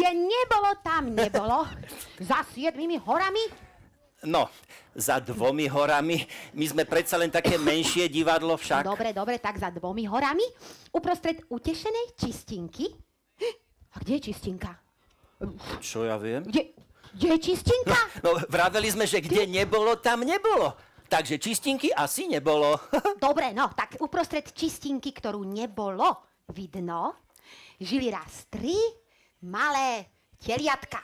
Kde nebolo, tam nebolo. Za 7 horami? No, za 2 horami. My sme predsa len také menšie divadlo však. Dobre, tak za 2 horami. Uprostred utešenej čistinky. A kde je čistinka? Čo ja viem? Kde je čistinka? No, vraveli sme, že kde nebolo, tam nebolo. Takže čistinky asi nebolo. Dobre, no, tak uprostred čistinky, ktorú nebolo vidno, žili raz 3 malé teliatka.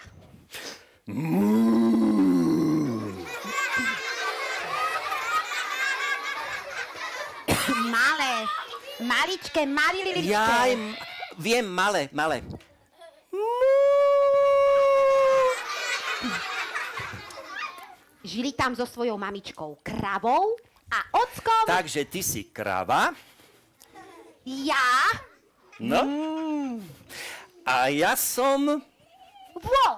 Malé, maličké, maliličké. Jaj, viem, malé. Žili tam so svojou mamičkou kravou a ockom... Takže ty si krava. Ja? No. A ja som... Vôl.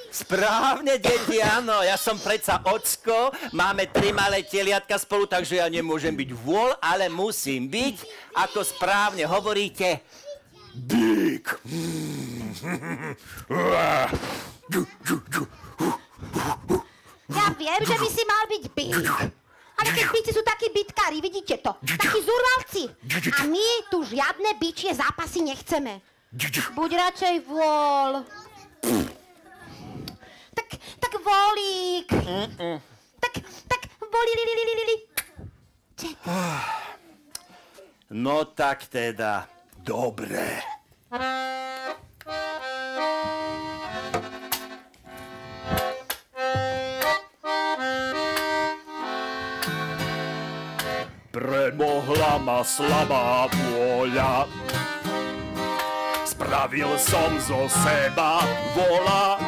Správne, deti, áno. Ja som predsa ocko. Máme 3 malé teliatka spolu, takže ja nemôžem byť vôl, ale musím byť, ako správne hovoríte, bík. Ja viem, že by si mal byť bík. Ale keď bíci sú takí bitkári, vidíte to. Takí zurvalci. A my tu žiadne bičie zápasy nechceme. Buď radšej vôl. Tak volík. Tak volí. No tak teda, dobre. Premohla ma slabá vôľa, spravil som zo seba vola.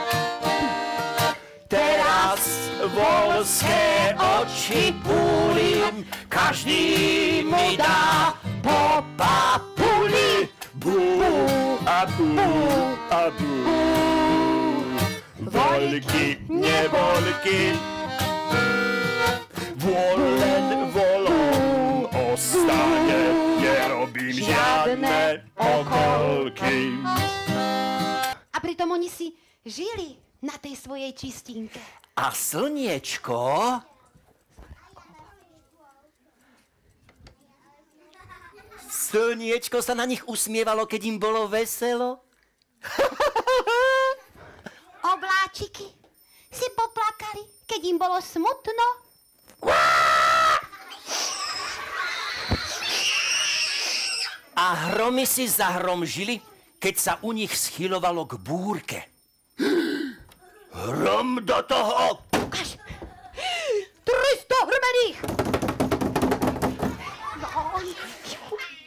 Teraz voľské oči púlim, každý mi dá po papuli. Bú a bú a bú. Voľky, nevoľky, vôľ len volom ostane, nerobím žiadne okolky. A pritom oni si žili na tej svojej čistinke. A slniečko? Slniečko sa na nich usmievalo, keď im bolo veselo? Obláčiky si poplakali, keď im bolo smutno? A hromy si zahromžili, keď sa u nich schylovalo k búrke. Hrom do toho! Ukáž! 300 hrmených!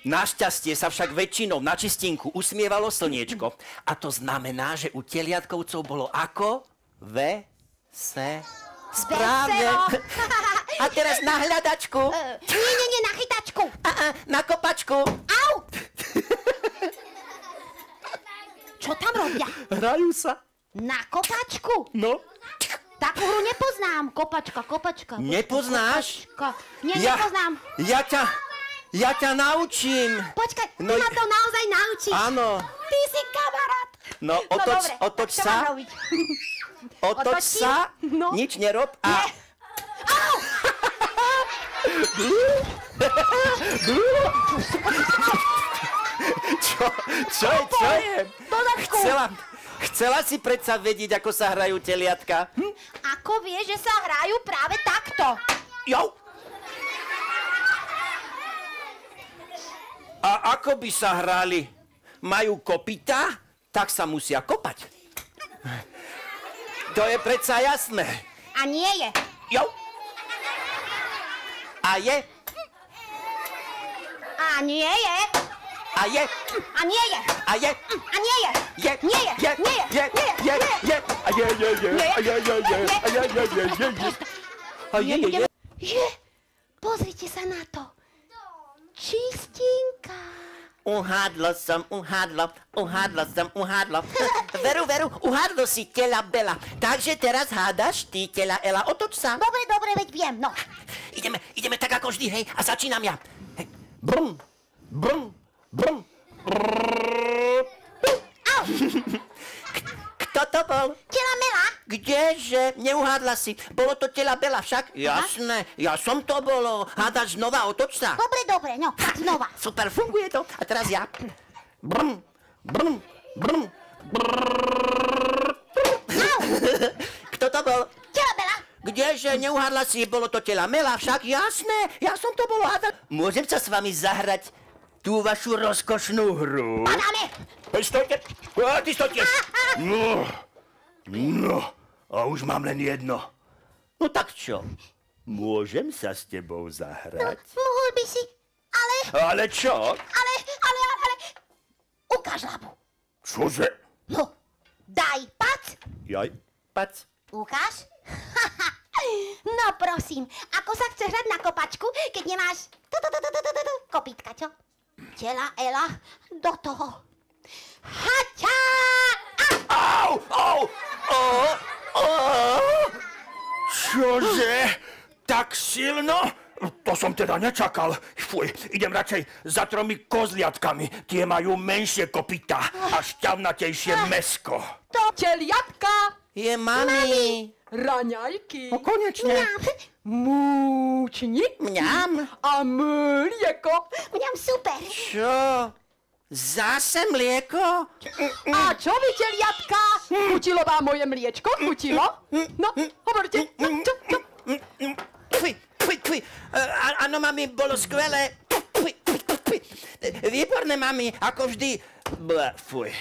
Našťastie sa však väčšinou na čistinku usmievalo slniečko. A to znamená, že u teliatkovcov bolo ako? Správne. A teraz na hľadačku. Nie, na chytačku. Na kopačku. Au! Čo tam robia? Hrajú sa. Na kopačku? No. Takú hru nepoznám. Kopačka. Nepoznáš? Nie, nepoznám. Ja ťa naučím. Počkaj, ty ma to naozaj naučíš. Áno. Ty si kamarát. No, otoč sa. Otoč sa. No. Nič nerob. A... Au! Čo je? Dodatku. Chcela si predsa vedieť, ako sa hrajú teliatka? Ako vieš, že sa hrajú práve takto? Jo. A ako by sa hrali? Majú kopytá, tak sa musia kopať. To je predsa jasné. A nie je. Jo. A je. A nie je. A je. A nie je. A je. A nie je. Je. Nie je. Je. Nie je. Je. A je. A je. Je. Pozrite sa na to. Čistinka. Uhádlo som. Veru, uhádlo si tela Bela. Takže teraz hádaš ty tela Ela. Otoč sa. Dobre, veď viem, no. Ideme tak ako vždy, hej. A začínam ja. Hej. Brum. Kto to bol? Tela Mela. Kdeže? Neuhádla si. Bolo to tela Bela však? Jasné, ja som to bolo. Hádaš znova, otoč sa. Dobre, no, tak znova. Super, funguje to. A teraz ja. Brum, brum, brum, brrrr. Kto to bol? Tela Mela. Kdeže? Neuhádla si, bolo to tela Mela však? Jasné, ja som to bolo hádať. Môžem sa s vami zahrať tú vašu rozkošnú hru? Padáme. Stojte. Ty stojte. No, a už mám len jedno. No tak čo? Môžem sa s tebou zahrať? Mohol by si, ale... Ale čo? Ale... Ukáž labu. Čože? No, daj pac. Jaj, pac. Ukáž. No prosím, ako sa chceš hrať na kopačku, keď nemáš kopítka, čo? Tela Ela, do toho. Haťa! Au, au, Čože? Tak silno? To som teda nečakal. Fuj, idem radšej za 3 kozliatkami. Tie majú menšie kopytá a šťavnatejšie mäsko. To teliatka, Je mami. raňajky, No konečne. múčnik Mňam. a mlieko. Mňam super. Čo? Zase mlieko? A čo vy, teliatka? Chutilo vám moje mliečko? Chutilo? No, hovorte. Čo? Fuj, fuj, fuj. Áno, mami, bolo skvelé. Fuj, fuj, fuj. Výborné, mami, ako vždy. Fuj.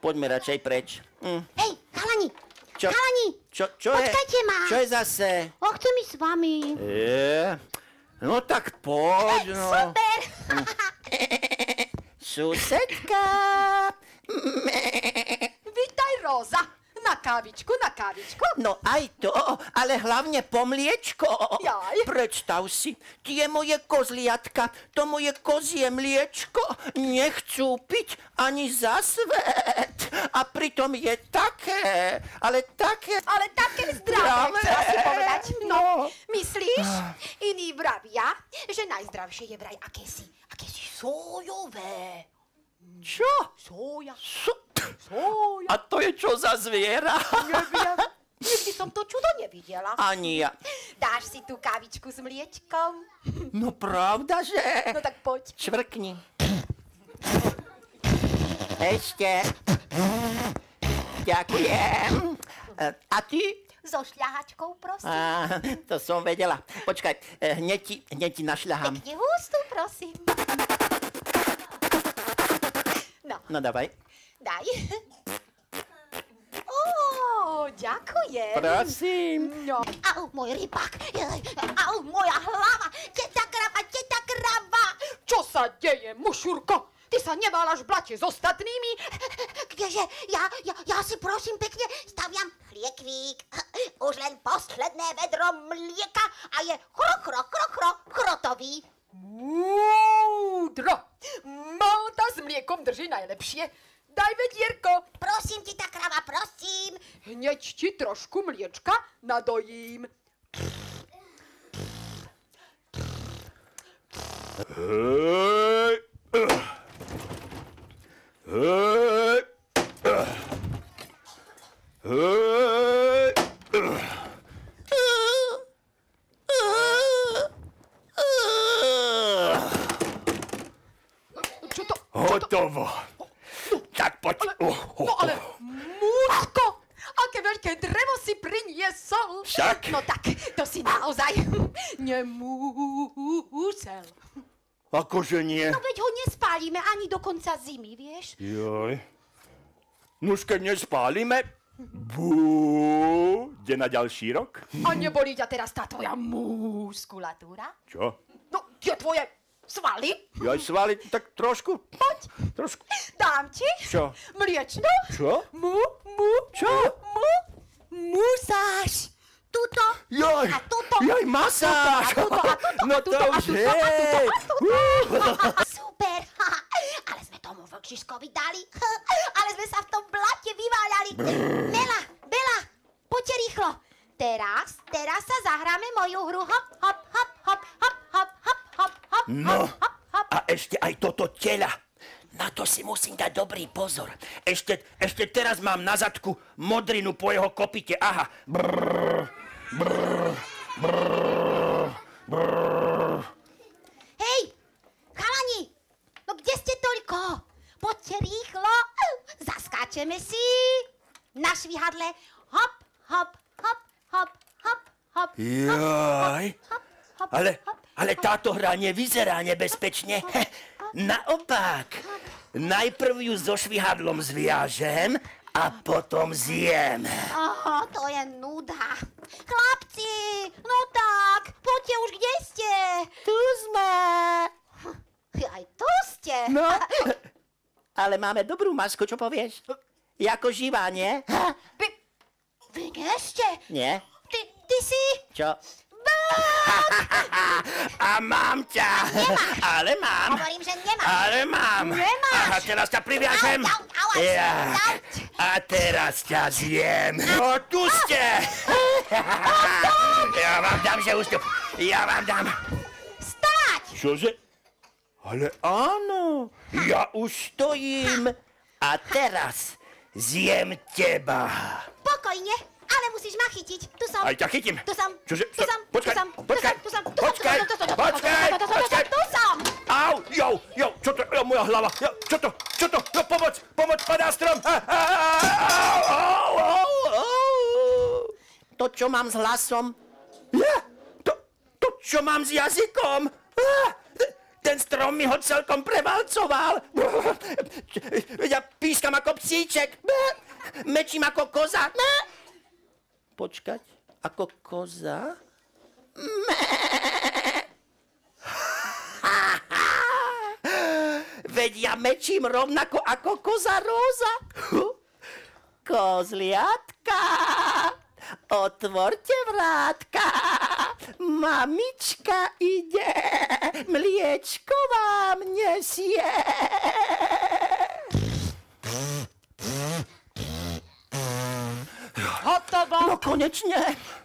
Poďme radšej preč. Hej, chalani. Čo? Chalani. Čo je? Počkajte ma. Čo je zase? Chcem ísť s vami. No tak poď, no. Super. Susedka. Vítaj, Róza. Na kávičku, na kávičku. No aj to, ale hlavne po mliečko. Jaj. Predstav si, tie moje kozliatka, to moje kozie mliečko nechcú piť ani za svet. A pritom je také, ale také zdravé, chcela si povedať. No. Myslíš? Iní vravia, že najzdravšie je vraj akési sojové. Čo? Soja, Soja. soja. A to je čo za zviera? Neviem. Nikdy som to čudo nevidela. Ani ja. Dáš si tú kávičku s mliečkom? No pravda, že? No tak poď. Čvrkni. Ešte. Ďakujem. A ty? So šľahačkou, prosím. To som vedela. Počkaj, hneď ti našľahám. Pekne hustú, prosím. No dávaj. Daj. Ďakujem. Prosím. No. Au, môj rybák. Au, moja hlava. Teta krava. Čo sa deje, mušurko? Ty sa neváľaš v blate s ostatnými? Kdeže, ja si prosím pekne staviam chliekvík. Už len posledné vedro mlieka a je chrotový. Múdro. Malta s mliekom drží najlepšie. Daj vedierko. Prosím, teta krava, prosím. Hneď ti trošku mliečka nadojím. Hej. Hej. Hej. Čo to? Hotovo. Tak poď. No ale, múdko, aké veľké drevo si priniesol. Však. No tak, to si naozaj nemusel. Akože nie? No veď ho nespálime ani do konca zimy, vieš? Joj. Nuž keď nespálime, ide na ďalší rok. A nebolí ťa teraz tá tvoja muskulatúra? Čo? No, tie tvoje svaly? Jaj, svaly, tak trošku. Poď, Trošku. dám ti. Čo? Mliečno. Čo? Čo? Musáš. Tuto. Joj, A tuto. joj, masáž. No to už hej. Super. Ale sme tomu vlčiškovi dali. Ale sme sa v tom blate vyváľali. Bela, poďte rýchlo. Teraz sa zahráme moju hru. Hop, hop, hop, hop, hop, hop, hop, hop, hop, No, hop, hop. a ešte aj toto tela. Na to si musím dať dobrý pozor. Ešte teraz mám na zadku modrinu po jeho kopite. Aha. Hej, chalani, no kde ste toľko? Poďte rýchlo, zaskáčeme si na švihadle. Hop, hop, hop, hop, hop, hop. Jaj. Ale táto hra nevyzerá nebezpečne. Naopak. Najprv ju so švihadlom zviažem a potom zjem. To je nuda. Chlapci, no tak, poďte už, kde ste? Tu sme. Aj tu ste. No, ale máme dobrú masku, čo povieš? Jako živá, nie? Vy nie ste? Nie? Ty si? Čo? A mám ťa. Nemáš. Ale mám. Hovorím, že nemáš. Ale mám. Nemáš. A teraz ťa priviažem. A teraz ťa zjem. O, tu ste. Ja vám dám, že ústup. Ja vám dám. Stať! Čože? Ale áno, ja už stojím. A teraz zjem teba. Pokojne, ale musíš ma chytiť. Tu som. Aj ťa chytím. Tu som. Čože? Tu som. Počkaj, Tu som. počkaj, Tu som. počkaj, počkaj. Tu som. Au, jo, čo to, moja hlava, čo to, no pomoc, padá strom. Au. To, čo mám s hlasom, to, čo mám s jazykom, ten strom mi ho celkom prevalcoval. Ja pískam ako psíček, mečím ako koza. Počkať, ako koza? Veď ja mečím rovnako ako koza Róza. Kozliatka, otvorte vrátka. Mamička ide, mliečko vám nesie. Hotovo. No konečne.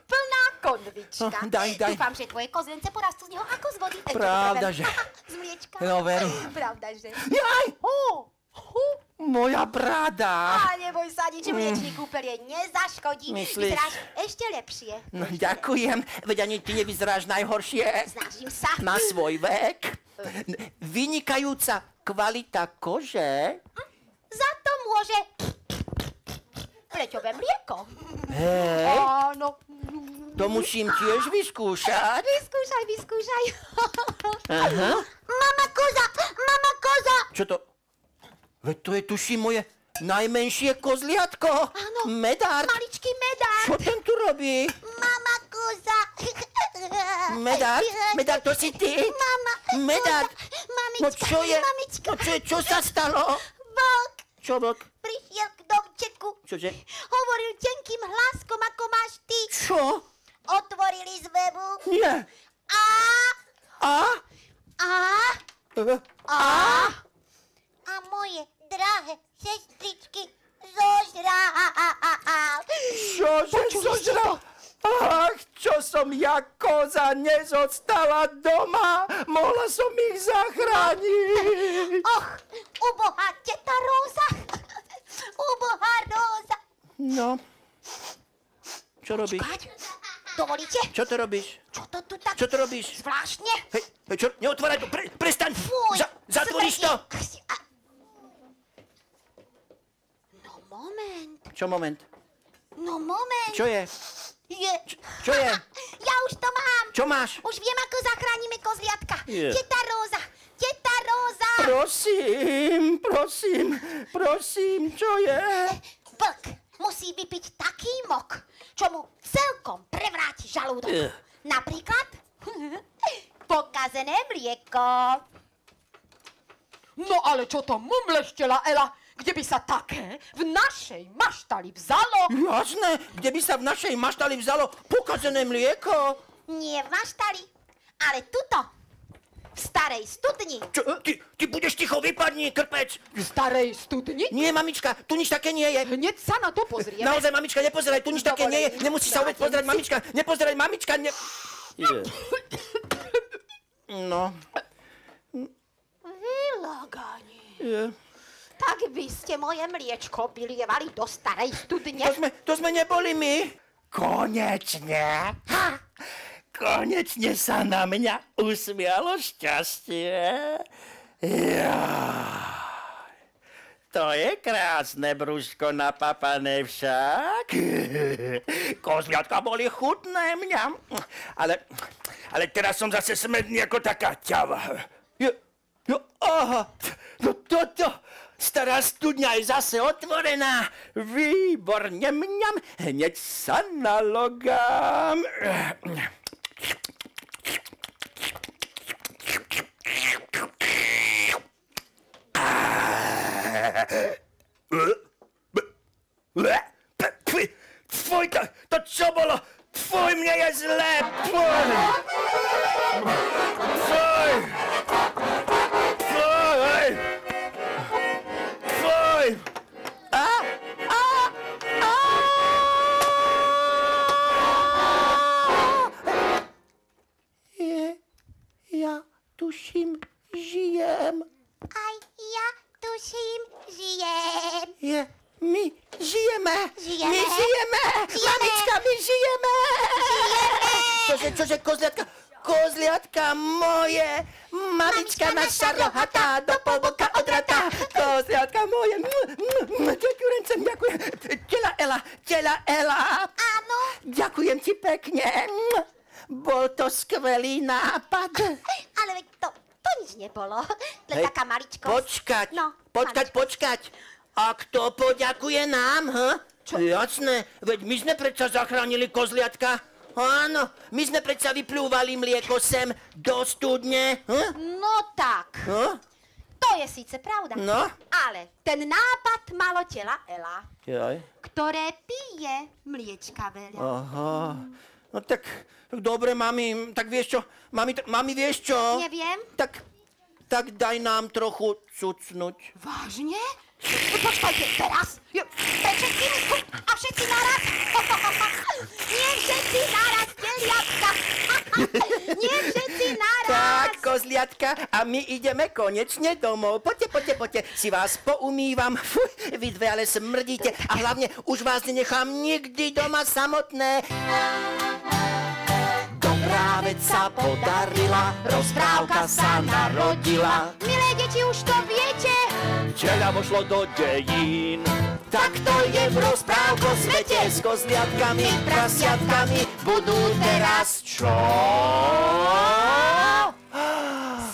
Plná konvička. Daj. Dúfam, že tvoje kozlence porastú z neho ako z vody. Pravda, že? Z mliečka. No, veru. Pravda, že? Jaj, moja brada. Neboj sa, nič mliečný kúpelie nezaškodí. Myslíš? Vyzeráš ešte lepšie. No, ďakujem, veď ani ty nevyzeráš najhoršie. Snažím sa. Na svoj vek. Vynikajúca kvalita kože. Za to môže pleťové mlieko. Hej, Áno. to musím tiež vyskúšať. Vyskúšaj. Aha. Mama koza. Čo to? Veď to je, tuším, moje najmenšie kozliatko. Áno. Medard. Maličký medard. Čo ten tu robí? Mama koza. Medard, to si ty? Mama Medard. Mamička. No čo je? Mamička. No čo je? Čo sa stalo? Vlk Čo, vlk? prišiel k domčeku. Čože? Hovoril tenkým hláskom, ako máš ty. Čo? Otvorili zvebu. Nie. A A? a moje drahé sestričky zožral. Čože zožral? Ach, čo som ja, koza, nezostala doma. Mohla som ich zachrániť. Och, ubohá teta Róza. Ubohá Róza. No. Čo robíš? Počkať, dovolíte? Čo to robíš? Čo to tu tak Čo to robíš? zvláštne? Hej, čo? Neotváraj to, prestaň! Fuj, Zatvoríš to! No moment, Čo moment? no moment. Čo je? Čo je? Ja už to mám. Čo máš? Už viem, ako zachránime kozliatka. Je. Teta Róza. Prosím, čo je? Vlk musí vypiť taký mok, čo mu celkom prevráti žalúdok. Je. Napríklad pokazené mlieko. No ale čo to mumleštela, Ela? Kde by sa také v našej maštali vzalo? Jasné, kde by sa v našej maštali vzalo pokazené mlieko? Nie v maštali, ale tuto, v starej studni. Čo, ty budeš ticho, vypadni, krpec! V starej studni? Nie, mamička, tu nič také nie je. Hneď sa na to pozrieme. Naozaj, mamička, nepozeraj, tu nič také nie je. Nemusíš sa vôbec pozerať, mamička. Nepozeraj, mamička, No. Vylagani. Tak vy ste moje mliečko vylievali do starej studne. To sme neboli my. Konečne. Konečne sa na mňa usmialo šťastie. To je krásne brúško napapané však. Kozliatka boli chutné, mňam. Ale teraz som zase smedný ako taká ťava. Aha, no toto. Stará studňa je zase otvorená. Výborne, mňam. Hneď sa nalogám. Fuj, to čo bolo? Fuj, mne je zlé. Fuj. Fuj. Fuj. Fuj. Ja tuším, žijem. Aj ja tuším, žijem. My žijeme. Žijeme. My žijeme. Mamička, my žijeme. Čože, kozliatka? Kozliatka moje. Mamička naša rohatá, do polboka odratá. Kozliatka moje. Ďakujem. Tela Ela. Áno. Ďakujem ti pekne. Bol to skvelý nápad. Ale veď to nič nebolo. Len taká maličkosť. Počkať. A kto poďakuje nám, Čo? Jasné, veď my sme predsa zachránili kozliatka. Áno, my sme predsa vyplúvali mlieko sem do studne. No tak. To je síce pravda. No? Ale ten nápad malo tela Ela, Jaj. ktoré pije mliečka veľa. Aha. No tak dobre, mami, tak vieš čo? Mami, vieš čo? Neviem. Tak daj nám trochu cucnúť. Vážne? Počkajte, teraz? A všetci naraz? Nie všetci naraz, teliatka. Nie všetci naraz. Tak, kozliatka, a my ideme konečne domov. Poďte, si vás poumývam. Fuj, vy dve ale smrdíte a hlavne už vás nenechám nikdy doma samotné. Dobrá vec sa podarila, rozprávka sa narodila. Milé deti, už to viete. Čeľa vošlo do dejín. Tak to je v rozprávko svete. S kozliatkami, prasiatkami budú teraz čo?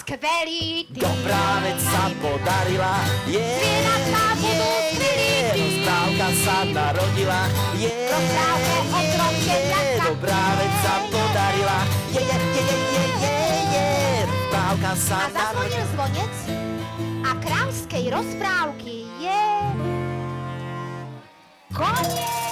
Skvelý tým. Dobrá vec sa podarila. Zvieratá budú skvelí tým. Rozprávka sa narodila. Rozprávke o troch teliatkách. Dobrá vec sa podarila. Rozprávka sa A zazvonil zvonec a kráľskej rozprávky je koniec.